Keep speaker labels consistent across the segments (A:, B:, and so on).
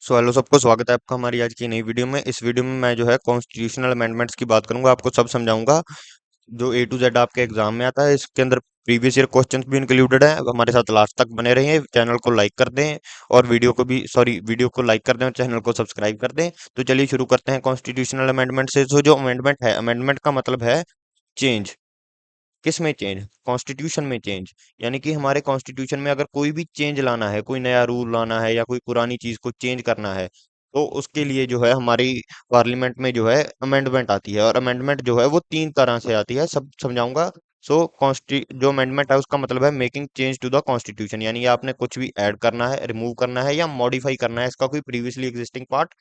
A: Hello सबको स्वागत है आपका हमारी आज की नई वीडियो में। इस वीडियो में मैं जो है कॉन्स्टिट्यूशनल अमेंडमेंट्स की बात करूंगा, आपको सब समझाऊंगा। जो ए टू जेड आपके एग्जाम में आता है, इसके अंदर प्रीवियस ईयर क्वेश्चंस भी इंक्लूडेड हैं। अब हमारे साथ लास्ट तक बने रहिए, चैनल को लाइक कर दें और वीडियो को लाइक कर दें और चैनल को सब्सक्राइब कर दें। तो चलिए शुरू करते हैं कॉन्स्टिट्यूशनल अमेंडमेंट से। तो जो अमेंडमेंट है, अमेंडमेंट का मतलब है चेंज। किस में चेंज? कॉन्स्टिट्यूशन में चेंज। यानी कि हमारे कॉन्स्टिट्यूशन में अगर कोई भी चेंज लाना है, कोई नया रूल लाना है या कोई पुरानी चीज को चेंज करना है, तो उसके लिए जो है हमारी पार्लियामेंट में जो है अमेंडमेंट आती है। और अमेंडमेंट जो है वो तीन तरह से आती है, सब समझाऊंगा। सो कॉन्स्टि जो अमेंडमेंट है उसका मतलब है making change to the constitution, यानी आपने कुछ भी ऐड करना है, रिमूव करना है या मॉडिफाई करना है इसका कोई प्रीवियसली एग्जिस्टिंग पार्ट,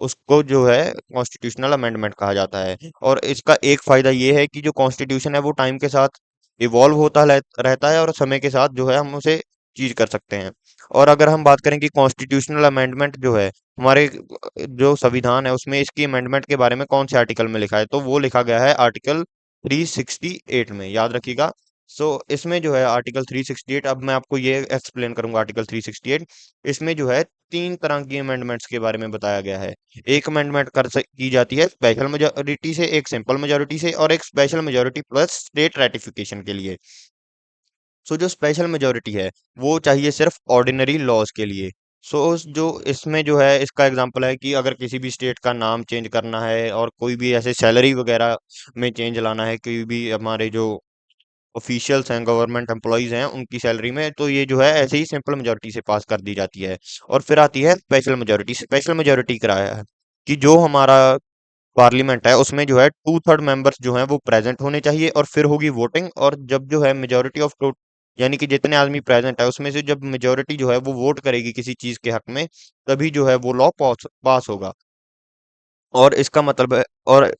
A: उसको जो है कॉन्स्टिट्यूशनल अमेंडमेंट कहा जाता है। और इसका एक फायदा ये है कि जो कॉन्स्टिट्यूशन है वो टाइम के साथ इवॉल्व रहता है और समय के साथ जो है हम उसे चीज कर सकते हैं। और अगर हम बात करें कि कॉन्स्टिट्यूशनल अमेंडमेंट जो है हमारे जो संविधान है उसमें इसकी अमेंडमेंट के बारे में कौन से आर्टिकल में लिखा है, तो वो लिखा गया है आर्टिकल 368 में, याद रखिएगा। सो इसमें जो है आर्टिकल 368, अब मैं आपको ये एक्सप्लेन करूंगा आर्टिकल 368। इसमें जो है तीन तरह की अमेंडमेंट्स के बारे में बताया गया है। एक अमेंडमेंट की जाती है स्पेशल मेजोरिटी से, एक सिंपल मेजोरिटी से और एक special majority plus state ratification के लिए। सो जो स्पेशल मेजोरिटी है वो चाहिए सिर्फ ऑर्डिनरी लॉज के लिए। सो जो इसमें जो है इसका एग्जांपल है कि अगर किसी भी स्टेट का नाम चेंज करना है और कोई भी ऐसे सैलरी वगैरह में चेंज लाना है, कोई भी हमारे जो ऑफिशियल्स हैं, गवर्नमेंट एम्प्लॉइज हैं, उनकी सैलरी में, तो ये जो है ऐसे ही सिंपल मेजोरिटी से पास कर दी जाती है। और फिर आती है स्पेशल मेजोरिटी। स्पेशल मेजोरिटी कराया है कि जो हमारा पार्लियामेंट है उसमें जो है 2/3 मेंबर्स जो हैं वो प्रेजेंट होने चाहिए और फिर होगी वोटिंग। और जब जो है मेजोरिटी ऑफ टोट यानी कि जितने आदमी प्रेजेंट है उसमें से जब मेजोरिटी जो है वो वोट करेगी किसी चीज के हक में, तभी जो है वो लॉ पास होगा। और इसका मतलब है, और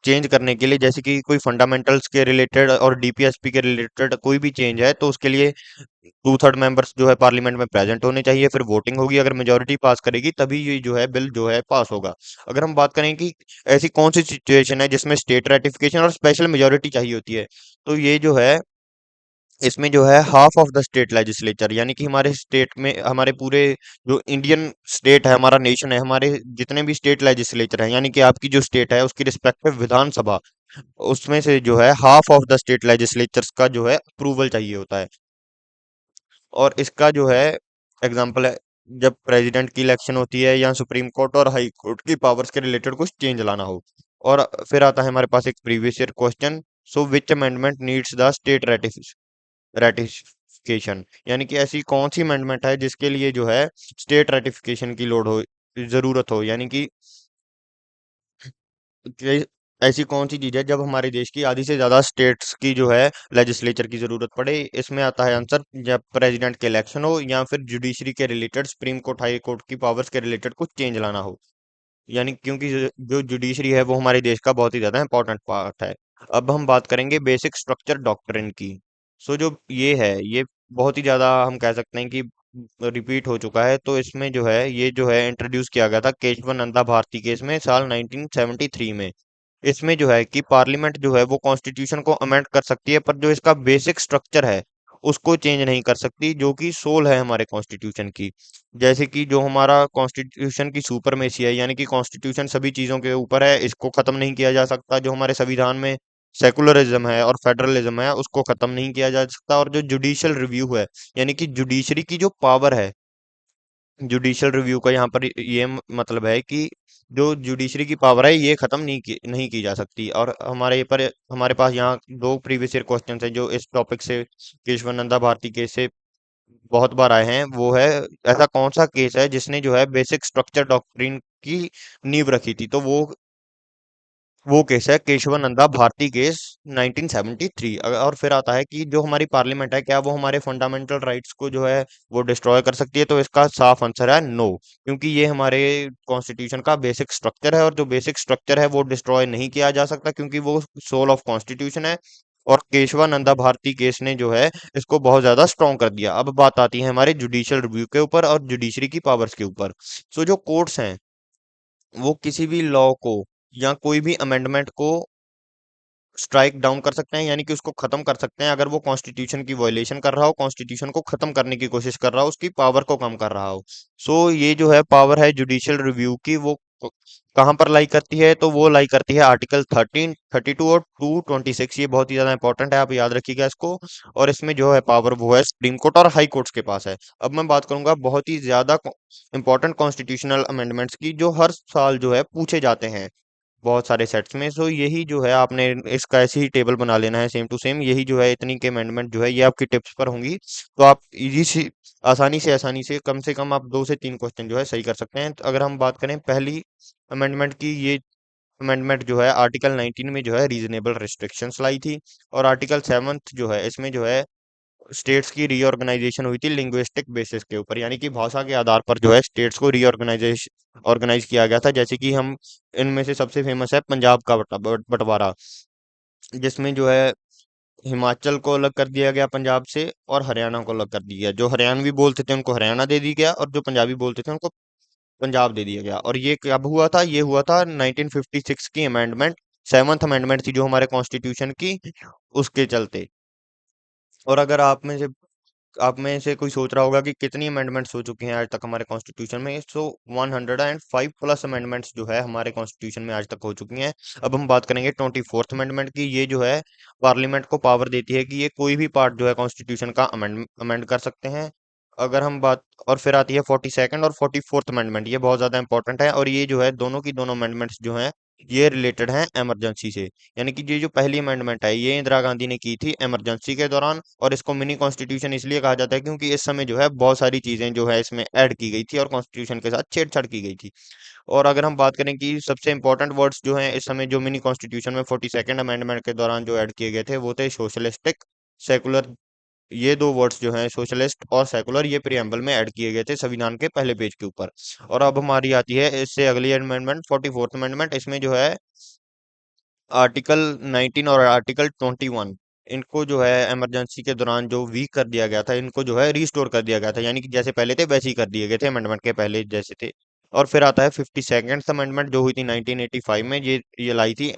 A: चेंज करने के लिए जैसे कि कोई फंडामेंटल्स के रिलेटेड और डीपीएसपी के रिलेटेड कोई भी चेंज है, तो उसके लिए 2/3 मेंबर्स जो है पार्लियामेंट में प्रेजेंट होने चाहिए, फिर वोटिंग होगी, अगर मेजोरिटी पास करेगी तभी ये जो है बिल जो है पास होगा। अगर हम बात करें कि ऐसी कौन सी सिचुएशन है जिसमें स्टेट रेटिफिकेशन और स्पेशल मेजोरिटी चाहिए होती है, तो ये जो है इसमें जो है half of the state legislature, यानी कि हमारे स्टेट में, हमारे पूरे जो इंडियन स्टेट है, हमारा नेशन है, हमारे जितने भी स्टेट लेजिस्लेचर है, यानी कि आपकी जो स्टेट है उसकी रिस्पेक्टिव विधानसभा, उसमें से जो है half of the state legislatures का जो है अप्रूवल चाहिए होता है। और इसका जो है एग्जाम्पल है जब प्रेसिडेंट की इलेक्शन होती है या सुप्रीम कोर्ट और हाई कोर्ट की पावर्स के रिलेटेड कुछ चेंज लाना हो। और फिर आता है हमारे पास एक previous year question. So which amendment needs the state ratification, यानी कि ऐसी कौन सी अमेंडमेंट है जिसके लिए जो है स्टेट रेटिफिकेशन की लोड हो, जरूरत हो, यानी कि ऐसी कौन सी चीज है जब हमारे देश की आधी से ज्यादा स्टेट्स की जो है लेजिस्लेचर की जरूरत पड़े। इसमें आता है आंसर जब प्रेसिडेंट के इलेक्शन हो या फिर जुडिशरी के related, supreme court high court की पावर्स के रिलेटेड कुछ चेंज लाना हो। यानी क्योंकि जो जुडिशरी है वो हमारे देश का बहुत ही ज्यादा इंपॉर्टेंट पार्ट है। अब हम बात करेंगे बेसिक स्ट्रक्चर डॉक्ट्रिन की। सो जो ये है ये बहुत ही ज्यादा हम कह सकते हैं कि रिपीट हो चुका है। तो इसमें जो है ये जो है इंट्रोड्यूस किया गया था केशवानंदा भारती केस में साल 1973 में। इसमें जो है कि पार्लियामेंट जो है वो कॉन्स्टिट्यूशन को अमेंड कर सकती है, पर जो इसका बेसिक स्ट्रक्चर है उसको चेंज नहीं कर सकती, जो कि सोल है हमारे कॉन्स्टिट्यूशन की। जैसे कि जो हमारा कॉन्स्टिट्यूशन की सुपरमेसी है, यानी कि कॉन्स्टिट्यूशन सभी चीजों के ऊपर है, इसको खत्म नहीं किया जा सकता। जो हमारे संविधान में सेकुलरिज्म है और फेडरलिज्म है उसको खत्म नहीं किया जा सकता। और जो जुडिशियल रिव्यू है, यानी कि जुडिशरी की जो पावर है, जुडिशियल रिव्यू का यहाँ पर ये मतलब है कि जो जुडिशरी की पावर है ये खत्म नहीं की जा सकती। और हमारे पास यहाँ दो प्रीवियस ईयर क्वेश्चन हैं जो इस टॉपिक से, केशवानंदा भारती केस से बहुत बार आए हैं। वो है ऐसा कौन सा केस है जिसने जो है बेसिक स्ट्रक्चर डॉक्ट्रिन की नींव रखी थी, तो वो केस है केशवानंदा भारती केस 1973। और फिर आता है कि जो हमारी पार्लियामेंट है क्या वो हमारे फंडामेंटल राइट्स को जो है वो डिस्ट्रॉय कर सकती है, तो इसका साफ आंसर है नो, क्योंकि ये हमारे कॉन्स्टिट्यूशन का बेसिक स्ट्रक्चर है और जो बेसिक स्ट्रक्चर है वो डिस्ट्रॉय नहीं किया जा सकता क्योंकि वो सोल ऑफ कॉन्स्टिट्यूशन है। और केशवानंदा भारती केस ने जो है इसको बहुत ज्यादा स्ट्रॉन्ग कर दिया। अब बात आती है हमारे जुडिशियल रिव्यू के ऊपर और जुडिशरी की पावर्स के ऊपर। सो जो कोर्ट्स हैं वो किसी भी लॉ को या कोई भी अमेंडमेंट को स्ट्राइक डाउन कर सकते हैं, यानी कि उसको खत्म कर सकते हैं अगर वो कॉन्स्टिट्यूशन की वायलेशन कर रहा हो, कॉन्स्टिट्यूशन को खत्म करने की कोशिश कर रहा हो, उसकी पावर को कम कर रहा हो। सो ये जो है पावर है जुडिशियल रिव्यू की, वो कहाँ पर लाई करती है, तो वो लाई करती है आर्टिकल 13, 32 और 226। ये बहुत ही ज्यादा इंपॉर्टेंट है, आप याद रखिएगा इसको। और इसमें जो है पावर वो है सुप्रीम कोर्ट और हाई कोर्ट्स के पास है। अब मैं बात करूंगा बहुत ही ज्यादा इंपॉर्टेंट कॉन्स्टिट्यूशनल अमेंडमेंट्स की, जो हर साल जो है पूछे जाते हैं बहुत सारे सेट्स में। सो यही जो है आपने इसका ऐसे ही टेबल बना लेना है सेम टू सेम। यही जो है इतनी के अमेंडमेंट जो है ये आपकी टिप्स पर होंगी, तो आप इजी सी आसानी से कम आप 2 से 3 क्वेश्चन जो है सही कर सकते हैं। तो अगर हम बात करें पहली अमेंडमेंट की, ये अमेंडमेंट जो है आर्टिकल 19 में जो है रीजनेबल रिस्ट्रिक्शंस लाई थी। और आर्टिकल 7 जो है इसमें जो है स्टेट्स की रीऑर्गेनाइजेशन हुई थी लिंग्विस्टिक बेसिस के ऊपर, यानी कि भाषा के आधार पर जो है स्टेट्स को रीऑर्गेनाइजेशन ऑर्गेनाइज किया गया था। जैसे कि हम इनमें से सबसे फेमस है पंजाब का बंटवारा, जिसमें जो है हिमाचल को अलग कर दिया गया पंजाब से और हरियाणा को अलग कर दिया। जो हरियाणवी बोलते थे उनको हरियाणा दे दिया गया, और जो पंजाबी बोलते थे उनको पंजाब दे दिया गया। और ये कब हुआ था, ये हुआ था 1956 की अमेंडमेंट, 7th अमेंडमेंट थी जो हमारे कॉन्स्टिट्यूशन की, उसके चलते। और अगर आप में से कोई सोच रहा होगा कि कितनी अमेंडमेंट्स हो चुकी हैं आज तक हमारे कॉन्स्टिट्यूशन में, सो 105 प्लस अमेंडमेंट्स जो है हमारे कॉन्स्टिट्यूशन में आज तक हो चुकी हैं। अब हम बात करेंगे 24th अमेंडमेंट की। ये जो है पार्लियामेंट को पावर देती है कि ये कोई भी पार्ट जो है कॉन्स्टिट्यूशन का अमेंड अमेंड कर सकते हैं। अगर हम बात और फिर आती है 42nd और 44th अमेंडमेंट, ये बहुत ज्यादा इंपॉर्टेंट है। और ये जो है दोनों की दोनों अमेंडमेंट्स जो हैं ये रिलेटेड हैं इमरजेंसी से। यानी कि ये जो पहली अमेंडमेंट है ये इंदिरा गांधी ने की थी इमरजेंसी के दौरान, और इसको मिनी कॉन्स्टिट्यूशन इसलिए कहा जाता है क्योंकि इस समय जो है बहुत सारी चीजें जो है इसमें ऐड की गई थी और कॉन्स्टिट्यूशन के साथ छेड़छाड़ की गई थी। और अगर हम बात करें कि सबसे इंपॉर्टेंट वर्ड्स जो हैं इस समय जो मिनी कॉन्स्टिट्यूशन में 42nd अमेंडमेंट के दौरान जो ऐड किए गए थे, वो थे सोशलिस्टिक, सेकुलर। ये दो वर्ड्स जो हैं सोशलिस्ट और सेकुलर, ये प्रियम्बल में ऐड किए गए थे संविधान के पहले पेज के ऊपर। और अब हमारी आती है इससे अगली अमेंडमेंट 44th अमेंडमेंट। इसमें जो है आर्टिकल 19 और आर्टिकल 21, इनको जो है इमरजेंसी के दौरान जो वीक कर दिया गया था, इनको जो है रिस्टोर कर दिया गया था, यानी कि जैसे पहले थे वैसे ही कर दिए गए थे अमेंडमेंट के पहले जैसे थे। और फिर आता है 52nd अमेंडमेंट जो हुई थी 1985 में। ये लाई थी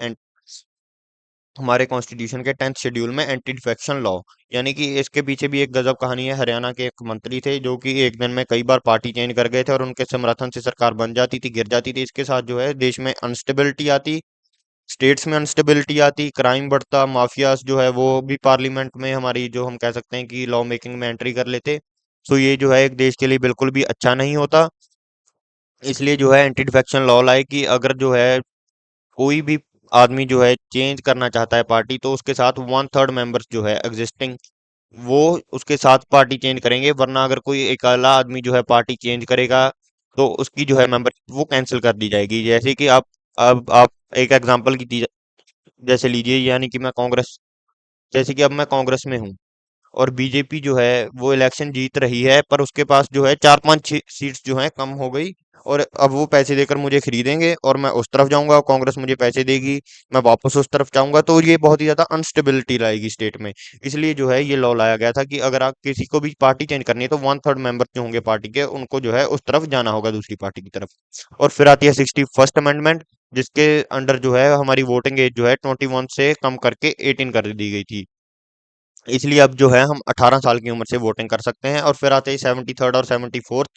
A: हमारे कॉन्स्टिट्यूशन के 10th शेड्यूल में एंटी डिफेक्शन लॉ। यानी कि इसके पीछे भी एक गजब कहानी है। हरियाणा के एक मंत्री थे जो कि एक दिन में कई बार पार्टी चेंज कर गए थे, और उनके समर्थन से सरकार बन जाती थी, गिर जाती थी। इसके साथ जो है देश में अनस्टेबिलिटी आती, स्टेट्स में अनस्टेबिलिटी आती, क्राइम बढ़ता, माफियाज जो है वो भी पार्लियामेंट में हमारी जो हम कह सकते हैं कि लॉ मेकिंग में एंट्री कर लेते। तो ये जो है एक देश के लिए बिल्कुल भी अच्छा नहीं होता। इसलिए जो है एंटी डिफेक्शन लॉ लाए कि अगर जो है कोई भी आदमी जो है चेंज करना चाहता है पार्टी, तो उसके साथ 1/3 मेंबर्स जो है एग्जिस्टिंग, वो उसके साथ पार्टी चेंज करेंगे। वरना अगर कोई अकेला आदमी जो है पार्टी चेंज करेगा, तो उसकी जो है मेंबरशिप वो कैंसिल कर दी जाएगी। जैसे कि आप अब आप एक एग्जांपल की जैसे लीजिए, यानी कि मैं कांग्रेस जैसे कि अब मैं कांग्रेस में हूँ, और बीजेपी जो है वो इलेक्शन जीत रही है, पर उसके पास जो है 4-5 सीट्स जो है कम हो गई। और अब वो पैसे देकर मुझे खरीदेंगे और मैं उस तरफ जाऊंगा, और कांग्रेस मुझे पैसे देगी, मैं वापस उस तरफ जाऊंगा। तो ये बहुत ही ज्यादा अनस्टेबिलिटी लाएगी स्टेट में। इसलिए जो है ये लॉ लाया गया था कि अगर आप किसी को भी पार्टी चेंज करनी है, तो 1/3 मेंबर जो होंगे पार्टी के, उनको जो है उस तरफ जाना होगा, दूसरी पार्टी की तरफ। और फिर आती है 61st अमेंडमेंट, जिसके अंडर जो है हमारी वोटिंग एज जो है 21 से कम करके 18 कर दी गई थी। इसलिए अब जो है हम 18 साल की उम्र से वोटिंग कर सकते हैं। और फिर आते हैं 73rd और 74th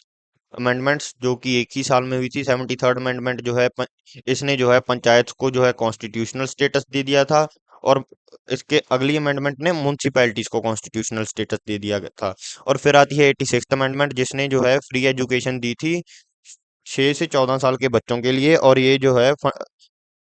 A: अमेंडमेंट्स, जो कि एक ही साल में हुई थी। 73rd अमेंडमेंट जो है इसने जो है पंचायत को जो है कॉन्स्टिट्यूशनल स्टेटस दे दिया था। और इसके अगली अमेंडमेंट ने म्यूनसिपैलिटीज को कॉन्स्टिट्यूशनल स्टेटस दे दिया गया था। और फिर आती है 86th अमेंडमेंट, जिसने जो है फ्री एजुकेशन दी थी 6 से 14 साल के बच्चों के लिए। और ये जो है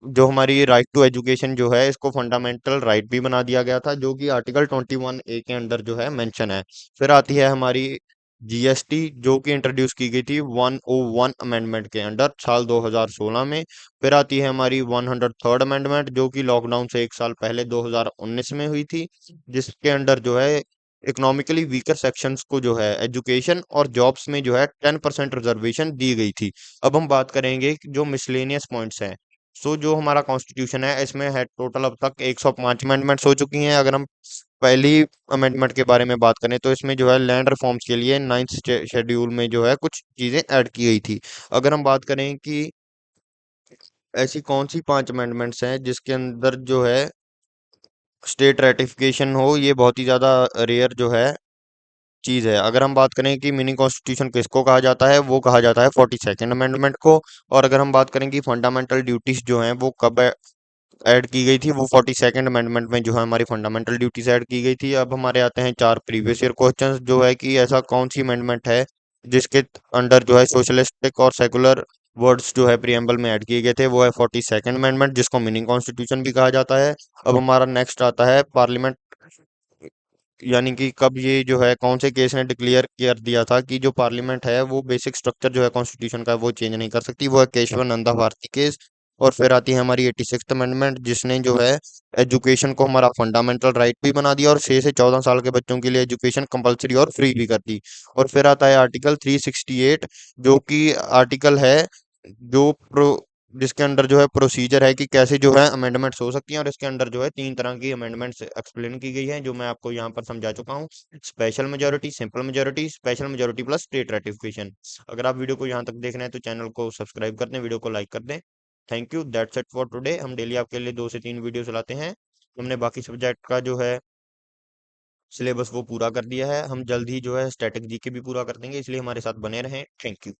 A: जो हमारी राइट टू एजुकेशन जो है इसको फंडामेंटल राइट भी बना दिया गया था, जो कि आर्टिकल 21A के अंडर जो है मेंशन है। फिर आती है हमारी जीएसटी, जो कि इंट्रोड्यूस की गई थी 101 अमेंडमेंट के अंडर साल 2016 में। फिर आती है हमारी 103rd अमेंडमेंट, जो कि लॉकडाउन से एक साल पहले 2019 में हुई थी, जिसके अंडर जो है इकोनॉमिकली वीकर सेक्शंस को जो है एजुकेशन और जॉब्स में जो है 10% रिजर्वेशन दी गई थी। अब हम बात करेंगे कि जो मिसलेनियस पॉइंट्स हैं। सो जो हमारा कॉन्स्टिट्यूशन है इसमें है टोटल अब तक 105 अमेंडमेंट्स हो चुकी हैं। अगर हम पहली अमेंडमेंट के बारे में बात करें, तो इसमें जो है लैंड रिफॉर्म्स के लिए 9th शेड्यूल में जो है कुछ चीजें ऐड की गई थी। अगर हम बात करें कि ऐसी कौन सी 5 अमेंडमेंट्स हैं जिसके अंदर जो है स्टेट रेटिफिकेशन हो, ये बहुत ही ज़्यादा रेयर जो है चीज़ है। अगर हम बात करें कि मिनी कॉन्स्टिट्यूशन किसको कहा जाता है, वो कहा जाता है 42nd अमेंडमेंट को। और अगर हम बात करें कि फंडामेंटल ड्यूटीज जो हैं वो कब ऐड की गई थी, वो 42nd अमेंडमेंट में जो है हमारी फंडामेंटल ड्यूटीज ऐड की गई थी। अब हमारे आते हैं चार प्रीवियस ईयर क्वेश्चंस, जो है कि ऐसा कौन सी अमेंडमेंट है जिसके अंडर जो है सोशलिस्टिक और सेकुलर वर्ड्स जो है प्रियम्बल में ऐड किए गए थे, वो है 42nd अमेंडमेंट, जिसको मिनी कॉन्स्टिट्यूशन भी कहा जाता है। अब हमारा नेक्स्ट आता है पार्लियामेंट, यानी कि कब ये जो है कौन से केस ने डिक्लेयर कर दिया था कि जो पार्लियामेंट है वो बेसिक स्ट्रक्चर जो है कॉन्स्टिट्यूशन का वो चेंज नहीं कर सकती, वो है केशवानंदा भारती केस। और फिर आती है हमारी 86th अमेंडमेंट, जिसने जो है एजुकेशन को हमारा फंडामेंटल राइट भी बना दिया और 6 से 14 साल के बच्चों के लिए एजुकेशन कंपलसरी और फ्री भी कर दी। और फिर आता है आर्टिकल 368, जो कि आर्टिकल है जो प्रो जिसके अंडर जो है प्रोसीजर है कि कैसे जो है अमेंडमेंट्स हो सकती हैं। और इसके अंडर जो है 3 तरह की अमेंडमेंट्स एक्सप्लेन की गई हैं, जो मैं आपको यहाँ पर समझा चुका हूँ। Special majority, simple majority, special majority plus state ratification. अगर आप वीडियो को यहाँ तक देख रहे हैं तो चैनल को सब्सक्राइब कर दें, वीडियो को लाइक कर दें। Thank you, that's it for today. हम डेली आपके लिए 2 से 3 वीडियो चलाते हैं। हमने बाकी सब्जेक्ट का जो है सिलेबस वो पूरा कर दिया है। हम जल्द ही जो है स्टैटिक जीके भी पूरा कर देंगे, इसलिए हमारे साथ बने रहें। Thank you.